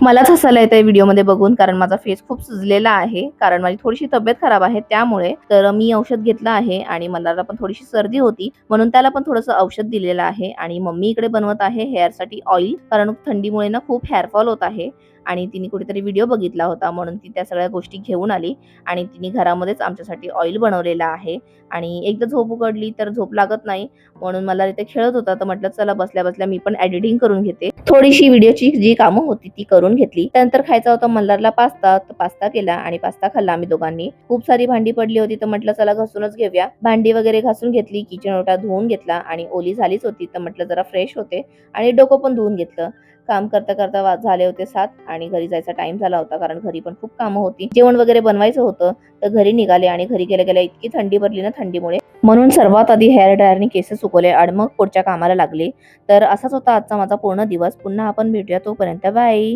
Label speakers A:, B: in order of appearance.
A: मलाच हसायला येतंय व्हिडिओमध्ये बघून, कारण माझा फेस खूप सुजलेला आहे. कारण माझी थोडीशी तब्येत खराब आहे त्यामुळे. तर मी औषध घेतलं आहे आणि मल्हारला पण थोडीशी सर्दी होती, म्हणून त्याला पण थोडंसं औषध दिलेलं आहे. आणि मम्मी इकडे बनवत आहे हेअरसाठी ऑइल, कारण थंडीमुळे ना खूप हेअर फॉल होत आहे. आणि तिने कुठेतरी व्हिडिओ बघितला होता, म्हणून ती त्या सगळ्या गोष्टी घेऊन आली आणि तिने घरामध्येच आमच्यासाठी ऑइल बनवलेला आहे. आणि एकदा झोप उघडली तर झोप लागत नाही, म्हणून मला इथे खेळत होता, तर म्हटलं चला बसल्या बसल्या मी पण एडिटिंग करून घेते. थोडीशी व्हिडिओची जी कामं होती ती करून घेतली. त्यानंतर खायचा होता मल्हारला पास्ता, तर पास्ता केला आणि पास्ता खाल्ला आम्ही दोघांनी. खूप सारी भांडी पडली होती, तर म्हटलं चला घासूनच घेऊया. भांडी वगैरे घासून घेतली, किचन ओटा धुवून घेतला आणि ओली झालीच होती, तर म्हटलं जरा फ्रेश होते आणि डोकं पण धुवून घेतलं. काम करता करता झाले होते 7 आणि घरी जायचा टाइम झाला होता, कारण घरी पण खूप कामं होती. जेवण वगैरे बनवायचं होतं, तर घरी निघाले आणि घरी गेल्या गेल्या इतकी थंडी भरली ना थंडीमुळे, म्हणून सर्वात आधी हेअर ड्रायरने केस सुकवले आणि मग पुढच्या कामाला लागले. तर असाच होता आजचा माझा पूर्ण दिवस. पुन्हा आपण भेटूया, तोपर्यंत बाय.